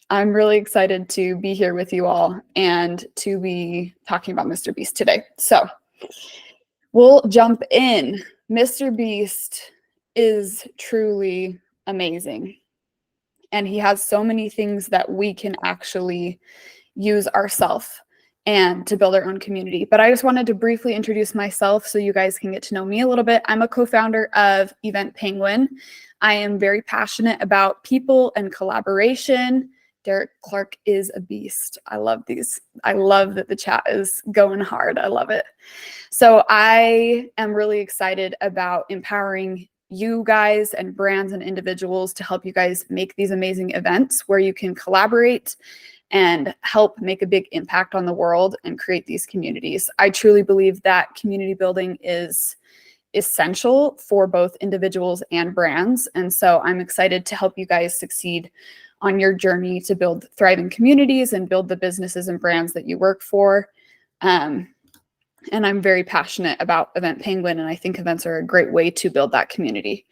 I'm really excited to be here with you all and to be talking about Mr. Beast today. So we'll jump in. Mr. Beast is truly amazing, and he has so many things that we can actually use ourselves and to build our own community. But I just wanted to briefly introduce myself so you guys can get to know me a little bit. I'm a co-founder of Event Penguin. I am very passionate about people and collaboration. Derek Clark is a beast. I love these. I love that the chat is going hard. I love it. So I am really excited about empowering you guys and brands and individuals to help you guys make these amazing events where you can collaborate and help make a big impact on the world and create these communities. I truly believe that community building is essential for both individuals and brands. And so I'm excited to help you guys succeed on your journey to build thriving communities and build the businesses and brands that you work for. And I'm very passionate about Event Penguin, and I think events are a great way to build that community.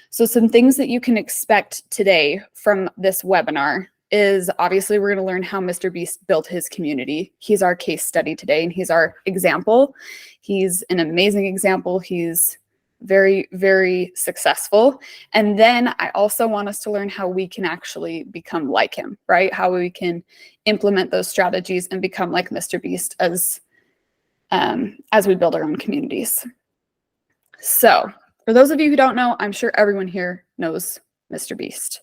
So some things that you can expect today from this webinar is obviously we're going to learn how Mr. Beast built his community. He's our case study today, and he's our example. He's an amazing example. He's very, very successful. And then I also want us to learn how we can actually become like him, right? How we can implement those strategies and become like Mr. Beast as we build our own communities. So for those of you who don't know, I'm sure everyone here knows Mr. Beast.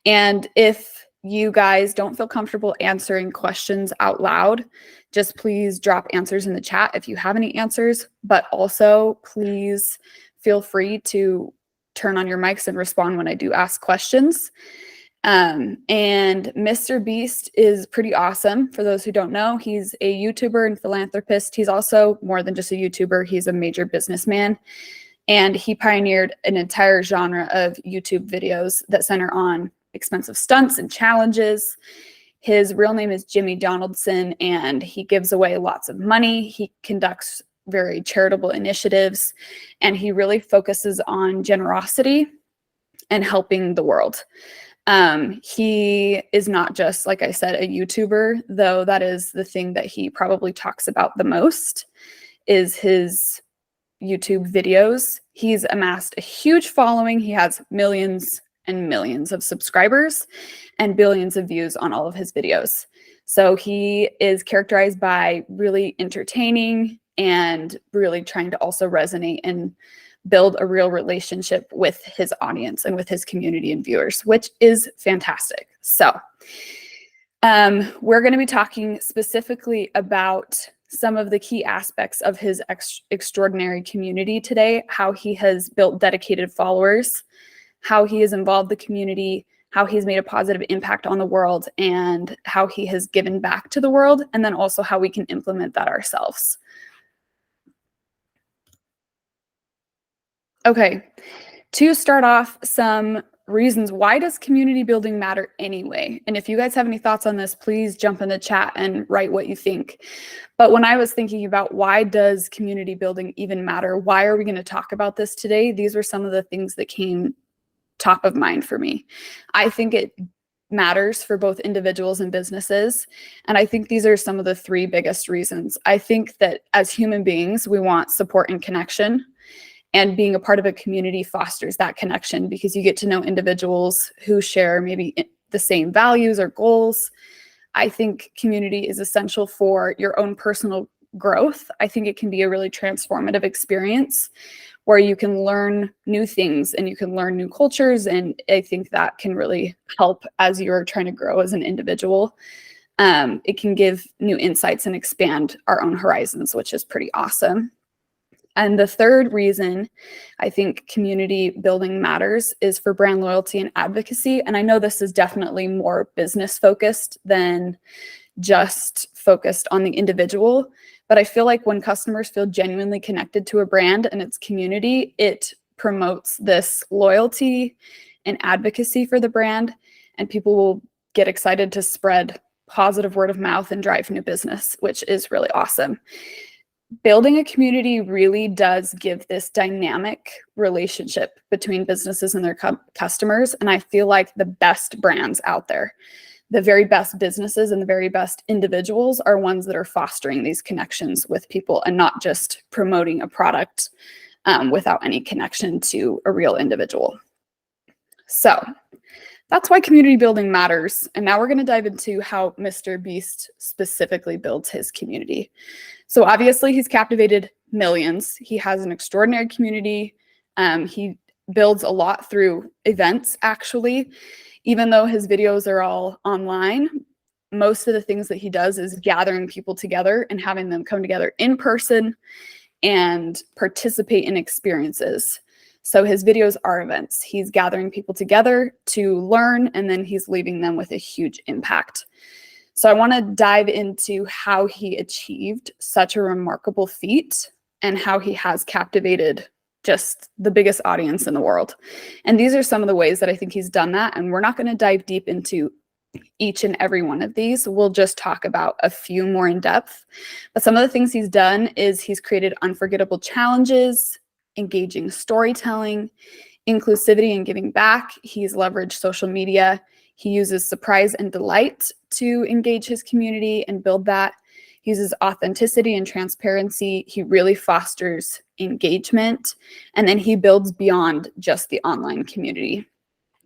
And if you guys don't feel comfortable answering questions out loud, just please drop answers in the chat if you have any answers, but also please feel free to turn on your mics and respond when I do ask questions. And Mr. Beast is pretty awesome. For those who don't know, he's a YouTuber and philanthropist. He's also more than just a YouTuber. He's a major businessman, and he pioneered an entire genre of YouTube videos that center on expensive stunts and challenges. His real name is Jimmy Donaldson, and he gives away lots of money. He conducts very charitable initiatives, and he really focuses on generosity and helping the world. He is not just, like I said, a YouTuber, though that is the thing that he probably talks about the most, is his YouTube videos. He's amassed a huge following. He has millions and millions of subscribers and billions of views on all of his videos. So he is characterized by really entertaining and really trying to also resonate and build a real relationship with his audience and with his community and viewers, which is fantastic. So we're going to be talking specifically about some of the key aspects of his extraordinary community today, how he has built dedicated followers, how he has involved the community, how he's made a positive impact on the world, and how he has given back to the world, and then also how we can implement that ourselves. Okay, to start off, some reasons why does community building matter anyway? And if you guys have any thoughts on this, please jump in the chat and write what you think. But when I was thinking about why does community building even matter, why are we going to talk about this today, these were some of the things that came top of mind for me. I think it matters for both individuals and businesses. And I think these are some of the three biggest reasons. I think that as human beings, we want support and connection. And being a part of a community fosters that connection because you get to know individuals who share maybe the same values or goals. I think community is essential for your own personal growth. I think it can be a really transformative experience where you can learn new things and you can learn new cultures. And I think that can really help as you're trying to grow as an individual. It can give new insights and expand our own horizons, which is pretty awesome. And the third reason I think community building matters is for brand loyalty and advocacy. And I know this is definitely more business focused than just focused on the individual. But I feel like when customers feel genuinely connected to a brand and its community, it promotes this loyalty and advocacy for the brand. And people will get excited to spread positive word of mouth and drive new business, which is really awesome. Building a community really does give this dynamic relationship between businesses and their customers. And I feel like the best brands out there, the very best businesses and the very best individuals are ones that are fostering these connections with people and not just promoting a product without any connection to a real individual. So that's why community building matters. And now we're going to dive into how Mr. Beast specifically builds his community. So obviously he's captivated millions. He has an extraordinary community. He builds a lot through events, actually. Even though his videos are all online, most of the things that he does is gathering people together and having them come together in person and participate in experiences. So his videos are events. He's gathering people together to learn, and then he's leaving them with a huge impact. So I want to dive into how he achieved such a remarkable feat and how he has captivated just the biggest audience in the world. And these are some of the ways that I think he's done that. And we're not going to dive deep into each and every one of these. We'll just talk about a few more in depth. But some of the things he's done is he's created unforgettable challenges, engaging storytelling, inclusivity and giving back. He's leveraged social media. He uses surprise and delight to engage his community and build that. He uses authenticity and transparency. He really fosters engagement. And then he builds beyond just the online community.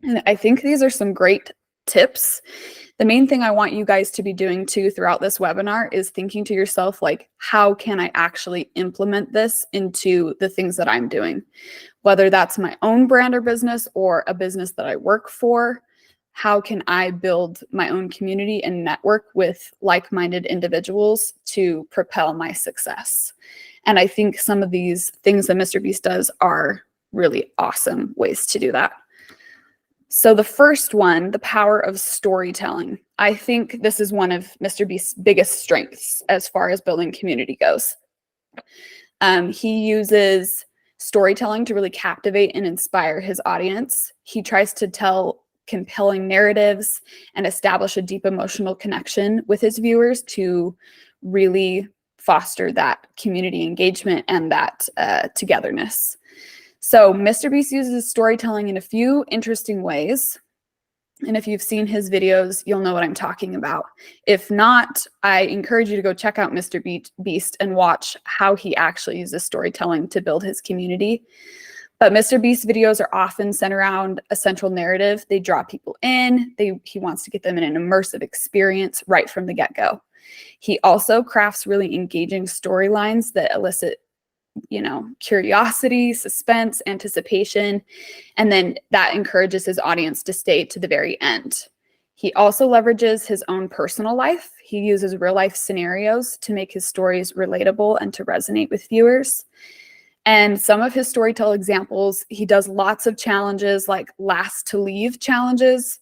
And I think these are some great tips. The main thing I want you guys to be doing too throughout this webinar is thinking to yourself, like, how can I actually implement this into the things that I'm doing? Whether that's my own brand or business or a business that I work for, how can I build my own community and network with like-minded individuals to propel my success? And I think some of these things that Mr. Beast does are really awesome ways to do that. So the first one, the power of storytelling. I think this is one of Mr. Beast's biggest strengths as far as building community goes. He uses storytelling to really captivate and inspire his audience. He tries to tell compelling narratives and establish a deep emotional connection with his viewers to really foster that community engagement and that togetherness. So Mr. Beast uses storytelling in a few interesting ways. And if you've seen his videos, you'll know what I'm talking about. If not, I encourage you to go check out Mr. Beast and watch how he actually uses storytelling to build his community. But Mr. Beast's videos are often centered around a central narrative. They draw people in. He wants to get them in an immersive experience right from the get-go. He also crafts really engaging storylines that elicit, curiosity, suspense, anticipation, and then that encourages his audience to stay to the very end. He also leverages his own personal life. He uses real-life scenarios to make his stories relatable and to resonate with viewers. And some of his storytelling examples, he does lots of challenges, like last to leave challenges.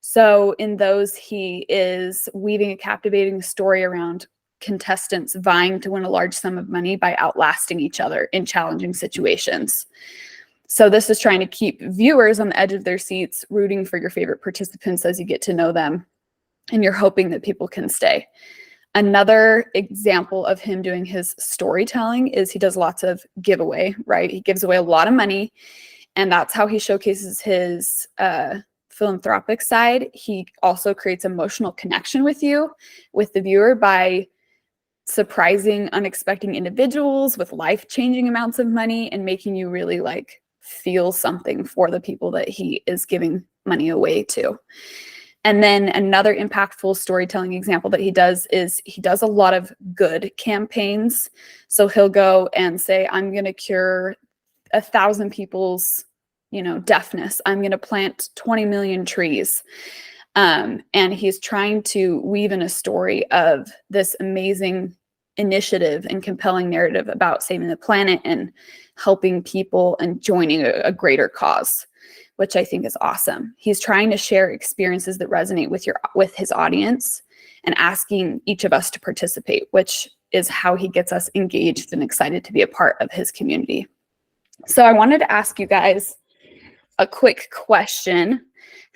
So in those, he is weaving a captivating story around contestants vying to win a large sum of money by outlasting each other in challenging situations. So this is trying to keep viewers on the edge of their seats, rooting for your favorite participants as you get to know them, and you're hoping that people can stay. Another example of him doing his storytelling is he does lots of giveaway, right? He gives away a lot of money, and that's how he showcases his philanthropic side. He also creates emotional connection with you, with the viewer, by surprising unexpected individuals with life-changing amounts of money and making you really feel something for the people that he is giving money away to. And then another impactful storytelling example that he does is he does a lot of good campaigns. So he'll go and say, I'm going to cure 1,000 people's, deafness. I'm going to plant 20 million trees. And he's trying to weave in a story of this amazing initiative and compelling narrative about saving the planet and helping people and joining a greater cause, which I think is awesome. He's trying to share experiences that resonate with his audience and asking each of us to participate, which is how he gets us engaged and excited to be a part of his community. So I wanted to ask you guys a quick question.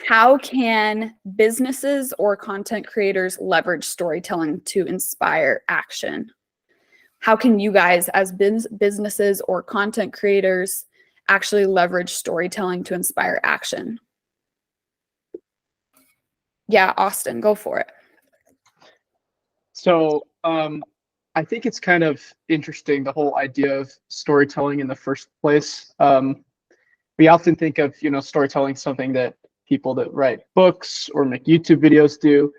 How can businesses or content creators leverage storytelling to inspire action? How can you guys, as businesses or content creators, actually leverage storytelling to inspire action? Yeah, Austin, go for it. So I think it's kind of interesting, the whole idea of storytelling in the first place. We often think of, storytelling something that people that write books or make YouTube videos do,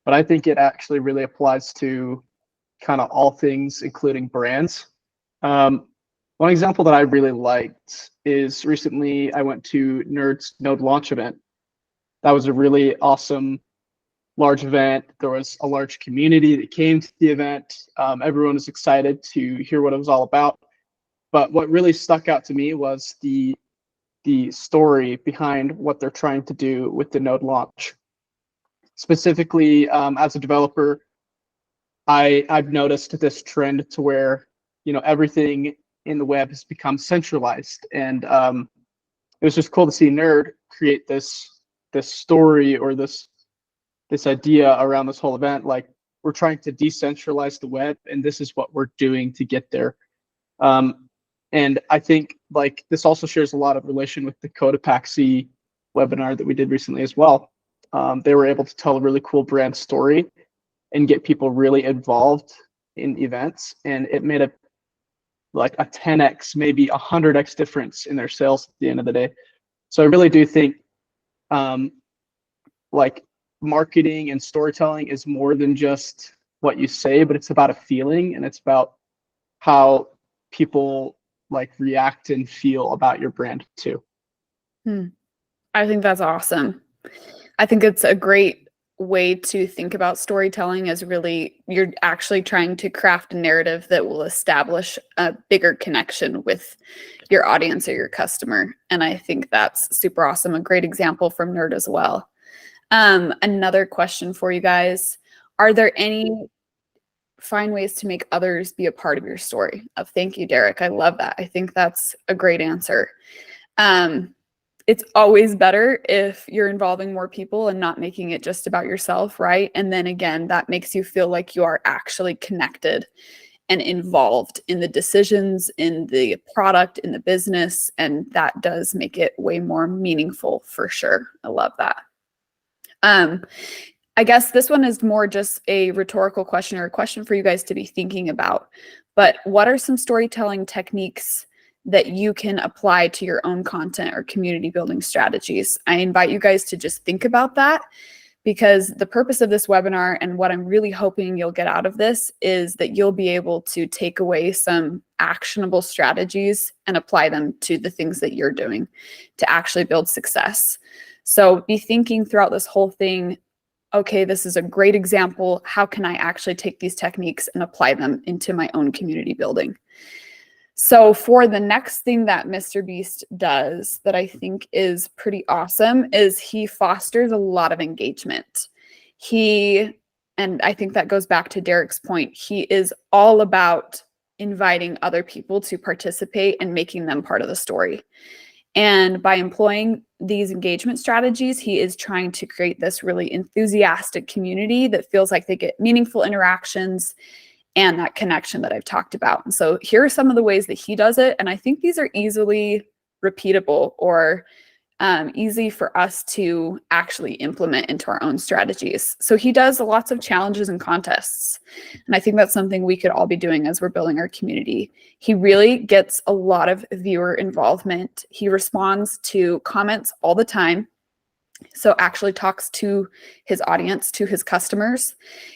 but I think it actually really applies to kind of all things, including brands. One example that I really liked is recently I went to Nerd's Node launch event. That was a really awesome large event. There was a large community that came to the event. Everyone was excited to hear what it was all about. But what really stuck out to me was the story behind what they're trying to do with the Node launch. Specifically, as a developer, I've noticed this trend to where everything in the web has become centralized, and it was just cool to see Nerd create this story or this idea around this whole event. Like, we're trying to decentralize the web, and this is what we're doing to get there. And I think like this also shares a lot of relation with the Cotopaxi webinar that we did recently as well. They were able to tell a really cool brand story and get people really involved in events, and it made a 10x, maybe 100x difference in their sales at the end of the day. So I really do think like marketing and storytelling is more than just what you say, but it's about a feeling, and it's about how people like react and feel about your brand too. I think that's awesome. I think it's a great way to think about storytelling, as really you're actually trying to craft a narrative that will establish a bigger connection with your audience or your customer. And I think that's super awesome. A great example from Nerd as well. Another question for you guys. Are there any fine ways to make others be a part of your story? Thank you, Derek. I love that. I think that's a great answer. It's always better if you're involving more people and not making it just about yourself, right? And then again, that makes you feel like you are actually connected and involved in the decisions, in the product, in the business, and that does make it way more meaningful for sure. I love that. I guess this one is more just a rhetorical question, or a question for you guys to be thinking about. But what are some storytelling techniques that you can apply to your own content or community building strategies? I invite you guys to just think about that, because the purpose of this webinar and what I'm really hoping you'll get out of this is that you'll be able to take away some actionable strategies and apply them to the things that you're doing to actually build success. So be thinking throughout this whole thing, okay, this is a great example. How can I actually take these techniques and apply them into my own community building? So for the next thing that Mr. Beast does that I think is pretty awesome is he fosters a lot of engagement. And I think that goes back to Derek's point, he is all about inviting other people to participate and making them part of the story. And by employing these engagement strategies, he is trying to create this really enthusiastic community that feels like they get meaningful interactions and that connection that I've talked about. And so here are some of the ways that he does it. And I think these are easily repeatable or easy for us to actually implement into our own strategies. So he does lots of challenges and contests. And I think that's something we could all be doing as we're building our community. He really gets a lot of viewer involvement. He responds to comments all the time. So actually talks to his audience, to his customers.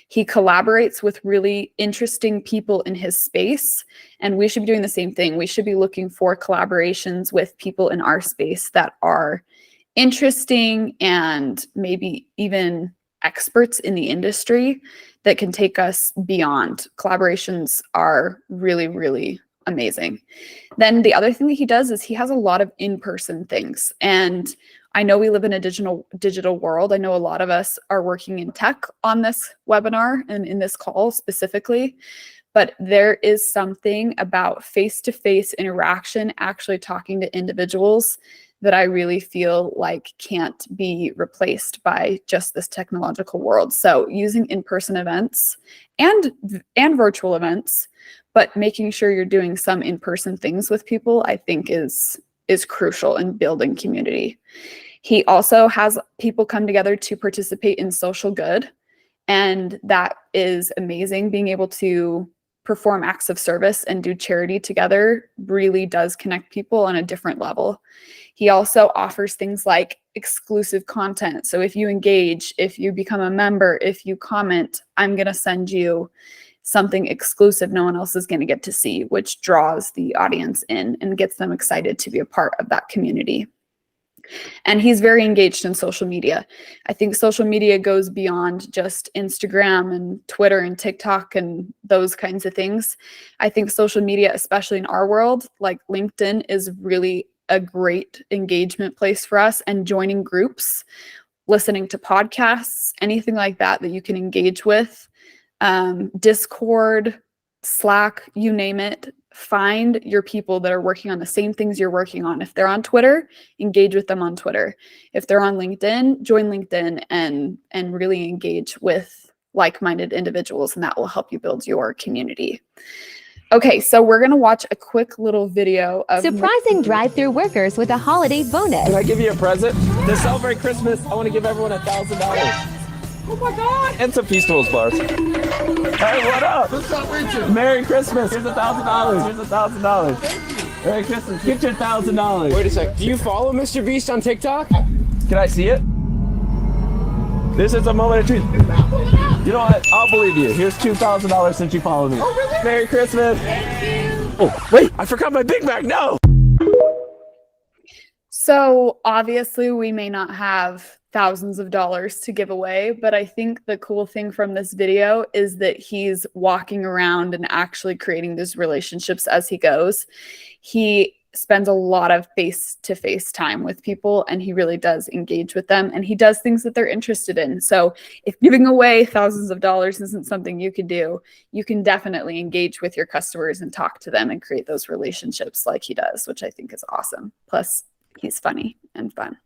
He collaborates with really interesting people in his space. And we should be doing the same thing. We should be looking for collaborations with people in our space that are interesting and maybe even experts in the industry that can take us beyond. Collaborations are really, really amazing. Then the other thing that he does is he has a lot of in-person things. And I know we live in a digital world. I know a lot of us are working in tech on this webinar and in this call specifically, but there is something about face-to-face interaction, actually talking to individuals, that I really feel like can't be replaced by just this technological world. So using in-person events and virtual events, but making sure you're doing some in-person things with people, I think is crucial in building community. He also has people come together to participate in social good. And that is amazing. Being able to perform acts of service and do charity together really does connect people on a different level. He also offers things like exclusive content. So if you engage, if you become a member, if you comment, I'm going to send you something exclusive no one else is going to get to see, which draws the audience in and gets them excited to be a part of that community. And he's very engaged in social media. I think social media goes beyond just Instagram and Twitter and TikTok and those kinds of things. I think social media, especially in our world, like LinkedIn, is really a great engagement place for us, and joining groups, listening to podcasts, anything like that that you can engage with. Discord, Slack, you name it. Find your people that are working on the same things you're working on. If they're on Twitter, engage with them on Twitter. If they're on LinkedIn, join LinkedIn and really engage with like-minded individuals, and that will help you build your community. Okay, so we're going to watch a quick little video of surprising drive-through workers with a holiday bonus. Can I give you a present? To celebrate Christmas, I want to give everyone $1,000. Oh my God! And some Feastables bars. Hey, what up? What's up, Richard? Merry Christmas. Here's $1,000. Here's $1,000. Merry Christmas. Get your $1,000. Wait a sec. Do you follow Mr. Beast on TikTok? Can I see it? This is a moment of truth. You know what? I'll believe you. Here's $2,000 since you follow me. Oh, really? Merry Christmas. Thank you. Oh, wait. I forgot my Big Mac. No. So obviously we may not have thousands of dollars to give away, but I think the cool thing from this video is that he's walking around and actually creating these relationships as he goes. He spends a lot of face-to-face time with people, and he really does engage with them, and he does things that they're interested in. So if giving away thousands of dollars isn't something you could do, you can definitely engage with your customers and talk to them and create those relationships like he does, which I think is awesome. Plus, he's funny and fun.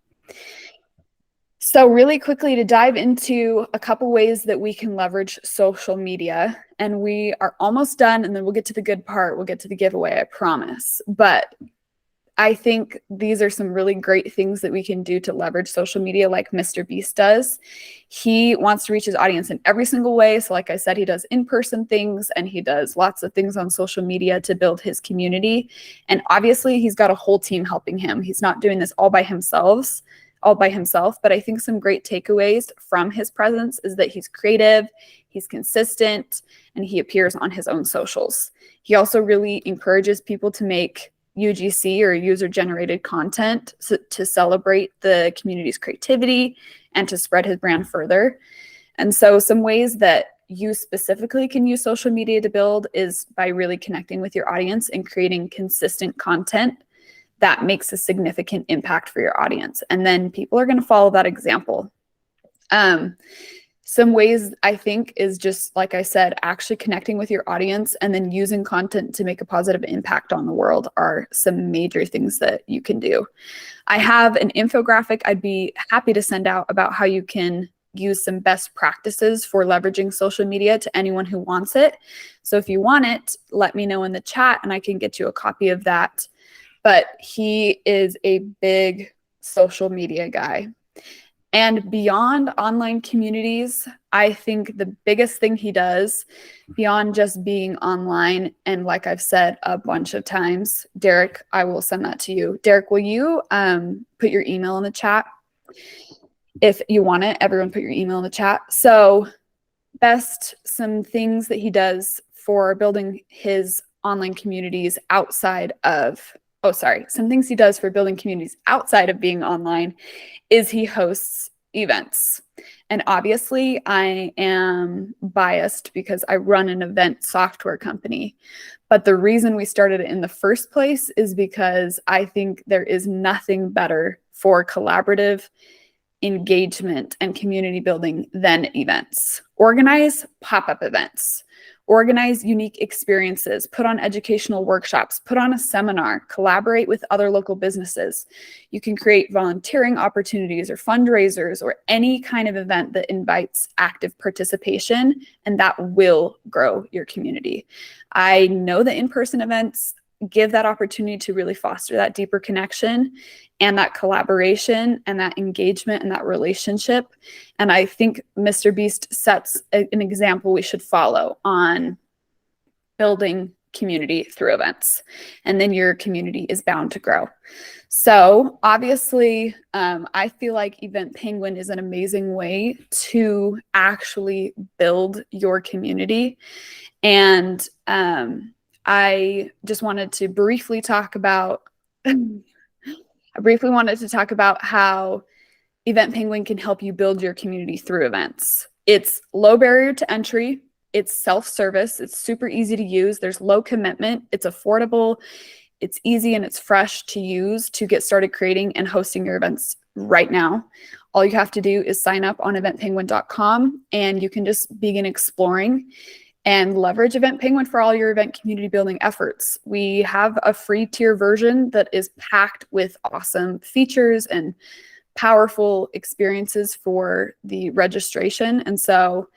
So really quickly, to dive into a couple ways that we can leverage social media, and we are almost done, and then we'll get to the good part. We'll get to the giveaway, I promise. But I think these are some really great things that we can do to leverage social media like Mr. Beast does. He wants to reach his audience in every single way. So like I said, he does in-person things, and he does lots of things on social media to build his community. And obviously he's got a whole team helping him. He's not doing this all by himself, but I think some great takeaways from his presence is that he's creative, he's consistent, and he appears on his own socials. He also really encourages people to make UGC or user-generated content to celebrate the community's creativity and to spread his brand further. And so some ways that you specifically can use social media to build is by really connecting with your audience and creating consistent content that makes a significant impact for your audience. And then people are going to follow that example. Some ways I think is just, like I said, actually connecting with your audience and then using content to make a positive impact on the world are some major things that you can do. I have an infographic I'd be happy to send out about how you can use some best practices for leveraging social media to anyone who wants it. So if you want it, let me know in the chat and I can get you a copy of that. But he is a big social media guy. And beyond online communities, I think the biggest thing he does beyond just being online, and like I've said a bunch of times, Derek, I will send that to you. Derek, will you put your email in the chat? If you want it, everyone put your email in the chat. So some things that he does for building his online communities outside of some things he does for building communities outside of being online is he hosts events. And obviously I am biased because I run an event software company. But the reason we started it in the first place is because I think there is nothing better for collaborative engagement and community building than events. Organize pop-up events. Organize unique experiences, put on educational workshops, put on a seminar, collaborate with other local businesses. You can create volunteering opportunities or fundraisers or any kind of event that invites active participation, and that will grow your community. I know that in-person events give that opportunity to really foster that deeper connection and that collaboration and that engagement and that relationship. And I think Mr. Beast sets an example we should follow on building community through events. And then your community is bound to grow. So obviously, I feel like Event Penguin is an amazing way to actually build your community. And I just wanted to briefly talk about how Event Penguin can help you build your community through events. It's low barrier to entry. It's self-service. It's super easy to use. There's low commitment. It's affordable. It's easy and it's fresh to use to get started creating and hosting your events right now. All you have to do is sign up on eventpenguin.com and you can just begin exploring and leverage Event Penguin for all your event community building efforts. We have a free tier version that is packed with awesome features and powerful experiences for the registration. And so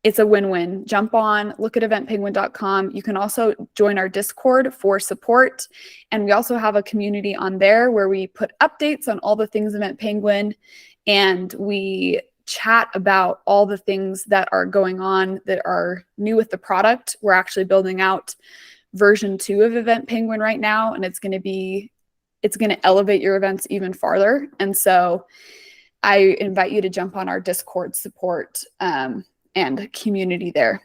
it's a win-win. Jump on, look at eventpenguin.com. You can also join our Discord for support. And we also have a community on there where we put updates on all the things Event Penguin, and we chat about all the things that are going on that are new with the product. We're actually building out version 2 of Event Penguin right now, and it's going to elevate your events even farther. And so I invite you to jump on our Discord support and community there.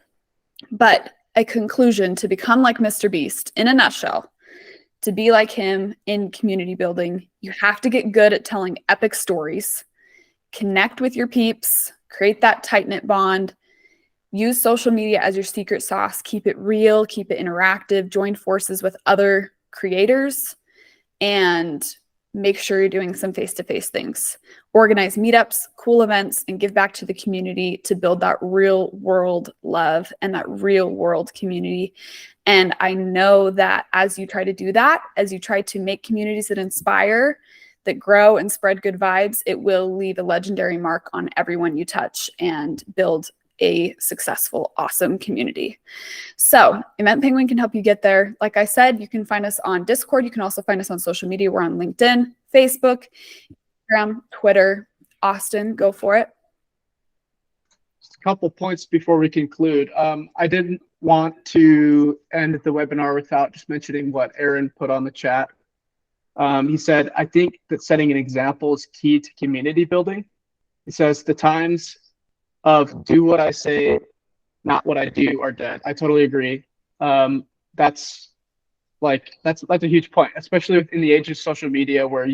But a conclusion: to become like Mr. Beast, in a nutshell, to be like him in community building, you have to get good at telling epic stories, connect with your peeps, create that tight-knit bond, use social media as your secret sauce, keep it real, keep it interactive, join forces with other creators, and make sure you're doing some face-to-face things. Organize meetups, cool events, and give back to the community to build that real world love and that real world community. And I know that as you try to do that, as you try to make communities that inspire, that grow and spread good vibes, it will leave a legendary mark on everyone you touch and build a successful, awesome community. So Event Penguin can help you get there. Like I said, you can find us on Discord. You can also find us on social media. We're on LinkedIn, Facebook, Instagram, Twitter. Austin, go for it. Just a couple points before we conclude. I didn't want to end the webinar without just mentioning what Aaron put on the chat. He said, I think that setting an example is key to community building. He says, the times of do what I say, not what I do are dead. I totally agree. That's a huge point, especially in the age of social media where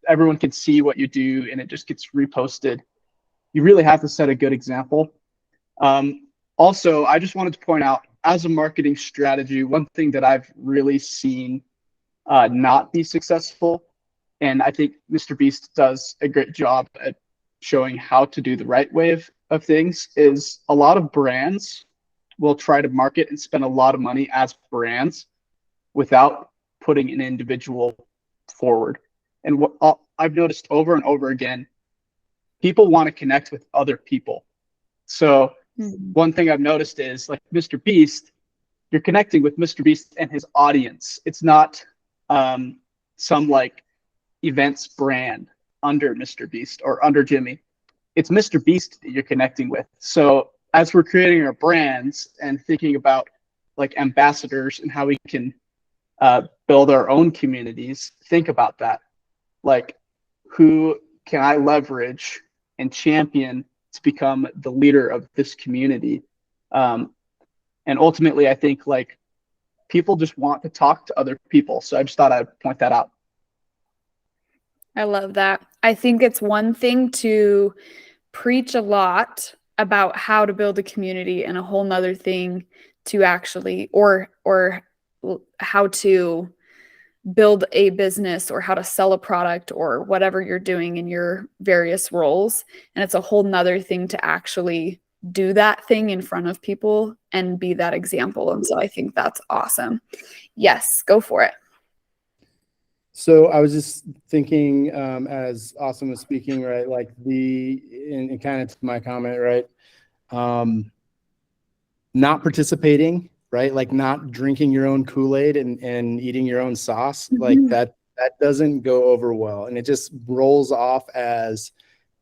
everyone can see what you do and it just gets reposted. You really have to set a good example. Also, I just wanted to point out, as a marketing strategy, one thing that I've really seen not be successful, and I think Mr. Beast does a great job at showing how to do the right way of things, is a lot of brands will try to market and spend a lot of money as brands without putting an individual forward. And what I've noticed over and over again, people want to connect with other people. So one thing I've noticed is, like Mr. Beast, you're connecting with Mr. Beast and his audience. It's not some like events brand under Mr. Beast or under Jimmy. It's Mr. Beast that you're connecting with. So as we're creating our brands and thinking about like ambassadors and how we can build our own communities, think about that. Like, who can I leverage and champion to become the leader of this community? And ultimately, I think like people just want to talk to other people. So I just thought I'd point that out. I love that. I think it's one thing to preach a lot about how to build a community and a whole nother thing to actually, or how to build a business or how to sell a product or whatever you're doing in your various roles. And it's a whole nother thing to actually do that thing in front of people and be that example. And so I think that's awesome. Yes, go for it. So I was just thinking, as Austin was speaking, right, like and kind of to my comment, right, not participating, right? right? Like not drinking your own Kool-Aid and eating your own sauce, like that doesn't go over well. And it just rolls off as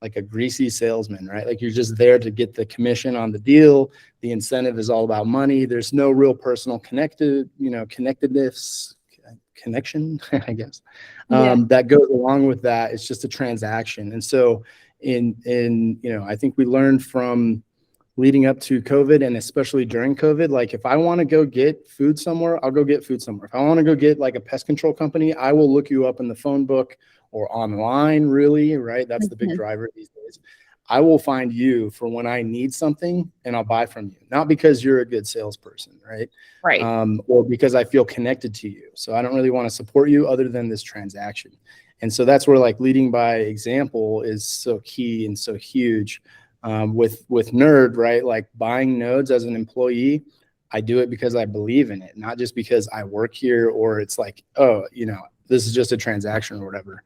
like a greasy salesman, right? Like you're just there to get the commission on the deal. The incentive is all about money. There's no real personal connectedness, connection, I guess, that goes along with that. It's just a transaction. And so I think we learned from leading up to COVID, and especially during COVID, like if I want to go get food somewhere, I'll go get food somewhere. If I want to go get like a pest control company, I will look you up in the phone book or online, really, right? That's the big driver these days. I will find you for when I need something and I'll buy from you, not because you're a good salesperson, right? Right. Or because I feel connected to you. So I don't really want to support you other than this transaction. And so that's where like leading by example is so key and so huge. With Nerd, right? Like buying nodes as an employee, I do it because I believe in it, not just because I work here or it's like, oh, this is just a transaction or whatever.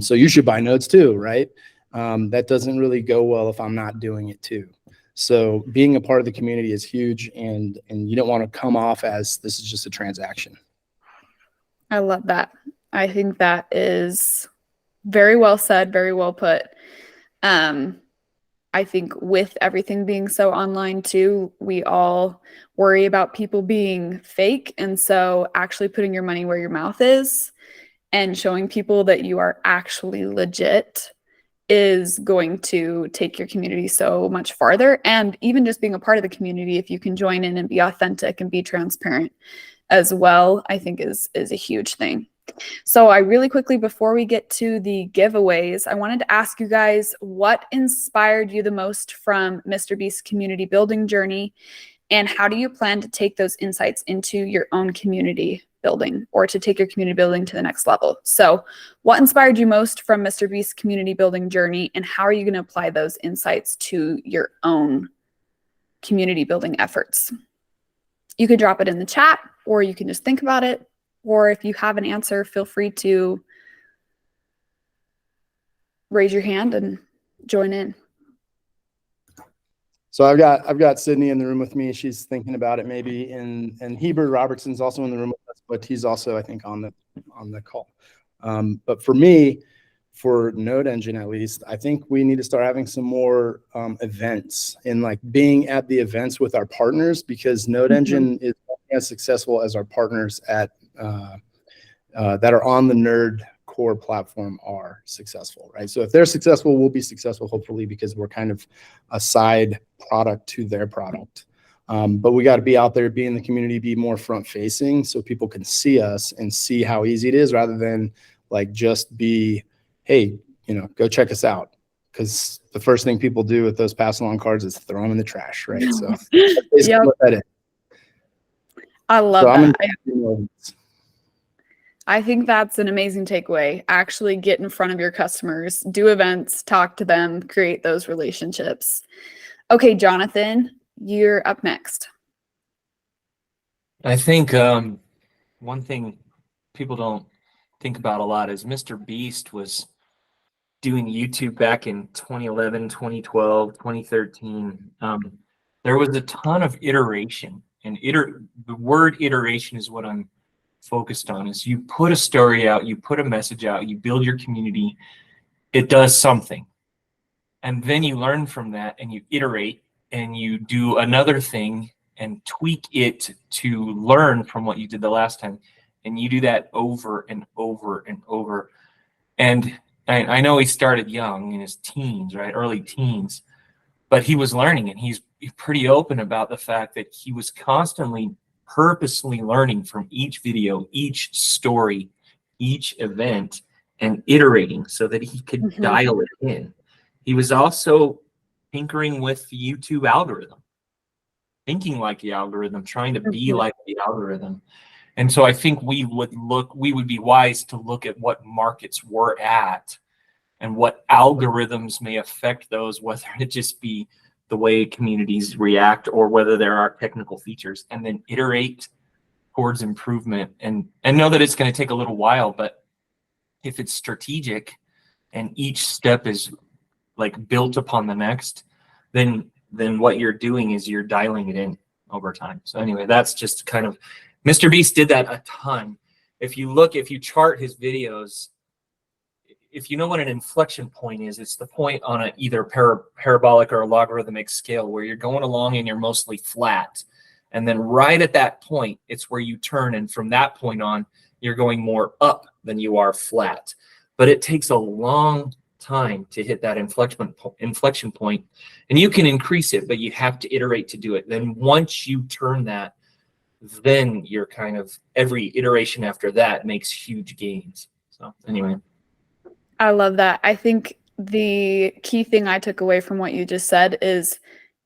So you should buy nodes too, right? That doesn't really go well if I'm not doing it too. So being a part of the community is huge, and you don't want to come off as this is just a transaction. I love that. I think that is very well said, very well put. I think with everything being so online too, we all worry about people being fake. And so actually putting your money where your mouth is and showing people that you are actually legit is going to take your community so much farther. And even just being a part of the community, if you can join in and be authentic and be transparent as well, I think is a huge thing. So I really quickly, before we get to the giveaways, I wanted to ask you guys what inspired you the most from Mr. Beast's community building journey, and how do you plan to take those insights into your own community building or to take your community building to the next level? So what inspired you most from Mr. Beast's community building journey, and how are you going to apply those insights to your own community building efforts? You could drop it in the chat, or you can just think about it. Or if you have an answer, feel free to raise your hand and join in. So I've got Sydney in the room with me. She's thinking about it maybe, and Heber Robertson's also in the room with us, but he's also, I think, on the call. But for me, for Node Engine at least, I think we need to start having some more events and like being at the events with our partners, because Node Engine is as successful as our partners at that are on the Nerd core platform are successful, right? So if they're successful, we'll be successful, hopefully, because we're kind of a side product to their product. But we got to be out there, be in the community, be more front facing so people can see us and see how easy it is, rather than like just be, hey, go check us out. Because the first thing people do with those pass along cards is throw them in the trash, right? So that's basically what that is. I love that. I think that's an amazing takeaway. Actually get in front of your customers, do events, talk to them, create those relationships. Okay, Jonathan, you're up next. I think one thing people don't think about a lot is Mr. Beast was doing YouTube back in 2011, 2012, 2013. There was a ton of iteration, and the word iteration is what I'm focused on. Is you put a story out, you put a message out, you build your community, it does something, and then you learn from that and you iterate and you do another thing and tweak it to learn from what you did the last time, and you do that over and over and over. And I know he started young in his teens, right, early teens, but he was learning, and he's pretty open about the fact that he was constantly purposely learning from each video, each story, each event, and iterating so that he could dial it in. He was also tinkering with the YouTube algorithm, thinking like the algorithm, trying to be like the algorithm. And so I think we would be wise to look at what markets we're at and what algorithms may affect those, whether it just be the way communities react or whether there are technical features, and then iterate towards improvement and know that it's going to take a little while, but if it's strategic and each step is like built upon the next, then what you're doing is you're dialing it in. over time. So anyway, that's just kind of, Mr. Beast did that a ton. If you chart his videos, if you know what an inflection point is, it's the point on a either parabolic or a logarithmic scale where you're going along and you're mostly flat. And then right at that point, it's where you turn. And from that point on, you're going more up than you are flat. But it takes a long time to hit that inflection point. And you can increase it, but you have to iterate to do it. Then once you turn that, then you're kind of, every iteration after that makes huge gains. So anyway. I love that. I think the key thing I took away from what you just said is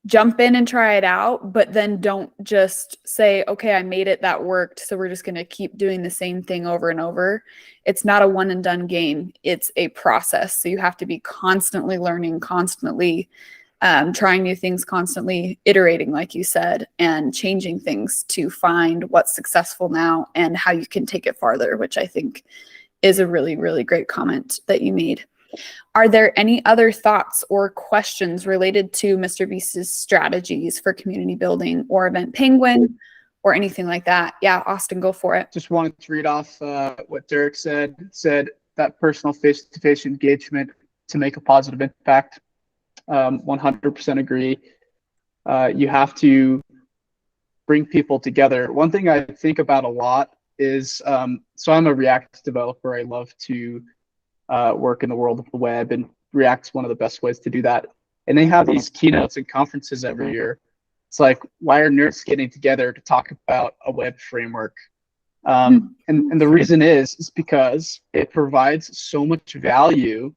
jump in and try it out, but then don't just say, okay, I made it, that worked, so we're just going to keep doing the same thing over and over. It's not a one and done game. It's a process. So you have to be constantly learning, constantly trying new things, constantly iterating, like you said, and changing things to find what's successful now and how you can take it farther, which I think is a really, really great comment that you made. Are there any other thoughts or questions related to Mr. Beast's strategies for community building or Event Penguin or anything like that? Yeah, Austin, go for it. Just wanted to read off what Derek said. Said that personal face-to-face engagement to make a positive impact. 100% agree. You have to bring people together. One thing I think about a lot is, so I'm a React developer. I love to work in the world of the web, and React's one of the best ways to do that. And they have these keynotes and conferences every year. It's like, why are nerds getting together to talk about a web framework? And the reason is because it provides so much value.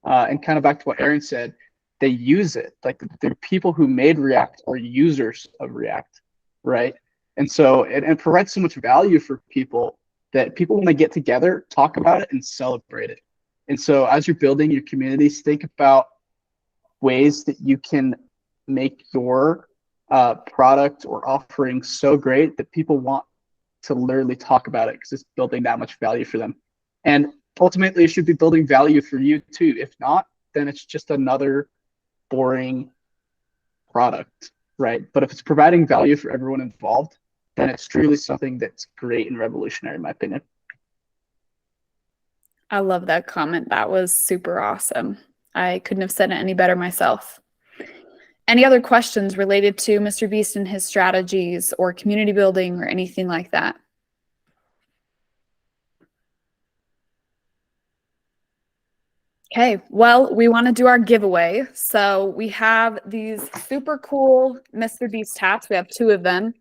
And kind of back to what Aaron said, they use it. Like the people who made React are users of React, right? And so it provides so much value for people that people want to get together, talk about it, and celebrate it. And so as you're building your communities, think about ways that you can make your product or offering so great that people want to literally talk about it because it's building that much value for them. And ultimately, it should be building value for you too. If not, then it's just another boring product, right? But if it's providing value for everyone involved, then it's truly something that's great and revolutionary, in my opinion. I love that comment. That was super awesome. I couldn't have said it any better myself. Any other questions related to Mr. Beast and his strategies or community building or anything like that? Okay, well, we want to do our giveaway. So we have these super cool Mr. Beast hats. We have 2 of them.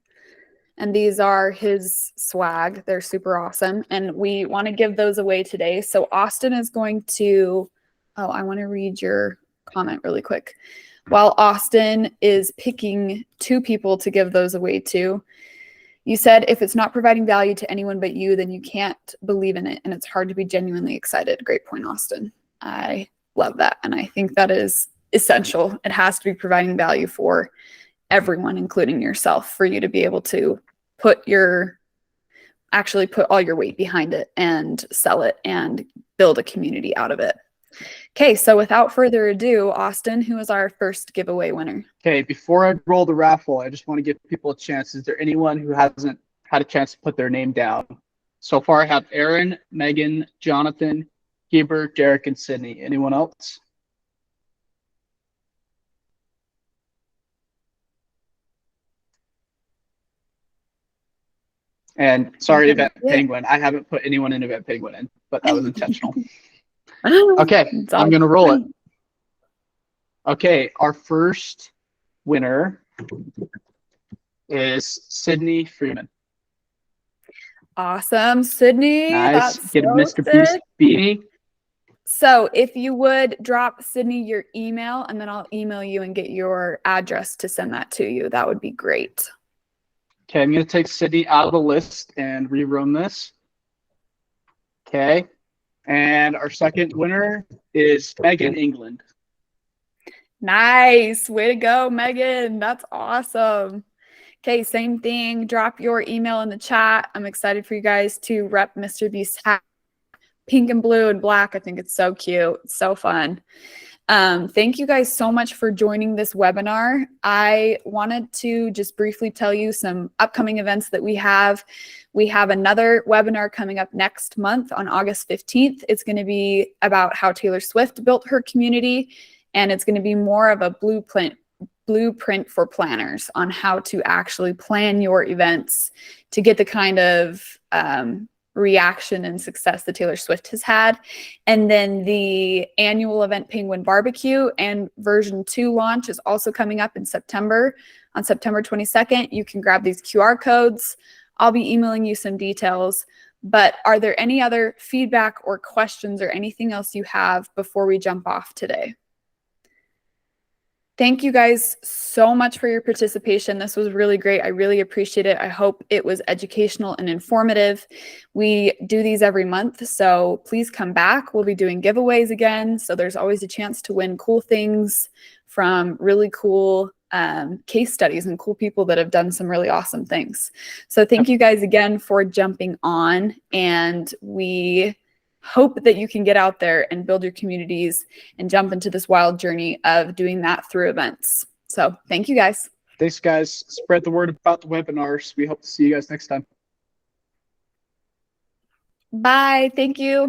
And these are his swag. They're super awesome. And we want to give those away today. So Austin is going to, I want to read your comment really quick. While Austin is picking 2 people to give those away to, you said, if it's not providing value to anyone but you, then you can't believe in it. And it's hard to be genuinely excited. Great point, Austin. I love that. And I think that is essential. It has to be providing value for everyone, including yourself, for you to be able to actually put all your weight behind it and sell it and build a community out of it. Okay, so without further ado, Austin, who is our first giveaway winner? Okay, before I roll the raffle, I just want to give people a chance. Is there anyone who hasn't had a chance to put their name down? So far, I have Aaron, Megan, Jonathan, Heber, Derek, and Sydney. Anyone else? And sorry, Event Penguin. I haven't put anyone in Event Penguin in, but that was intentional. Okay, I'm going to roll it. Okay, our first winner is Sydney Freeman. Awesome, Sydney. Nice. That's Get a so Mr. Beast sick. beanie. So if you would drop Sydney your email, and then I'll email you and get your address to send that to you. That would be great. Okay, I'm going to take Sydney out of the list and rerun this. Okay, and our second winner is Megan England. Nice. Way to go, Megan. That's awesome. Okay, same thing. Drop your email in the chat. I'm excited for you guys to rep Mr. Beast's hat. Pink and blue and black. I think it's so cute. It's so fun. Thank you guys so much for joining this webinar. I wanted to just briefly tell you some upcoming events that we have. We have another webinar coming up next month on August 15th. It's going to be about how Taylor Swift built her community, and it's going to be more of a blueprint for planners on how to actually plan your events to get the kind of reaction and success that Taylor Swift has had. And then the annual event Penguin Barbecue and version 2 launch is also coming up in September. On September 22nd, you can grab these QR codes. I'll be emailing you some details. But are there any other feedback or questions or anything else you have before we jump off today? Thank you guys so much for your participation. This was really great. I really appreciate it. I hope it was educational and informative. We do these every month, so please come back. We'll be doing giveaways again, so there's always a chance to win cool things from really cool case studies and cool people that have done some really awesome things. So thank you guys again for jumping on, and we hope that you can get out there and build your communities and jump into this wild journey of doing that through events. So thank you guys. Thanks, guys. Spread the word about the webinars. We hope to see you guys next time. Bye. Thank you.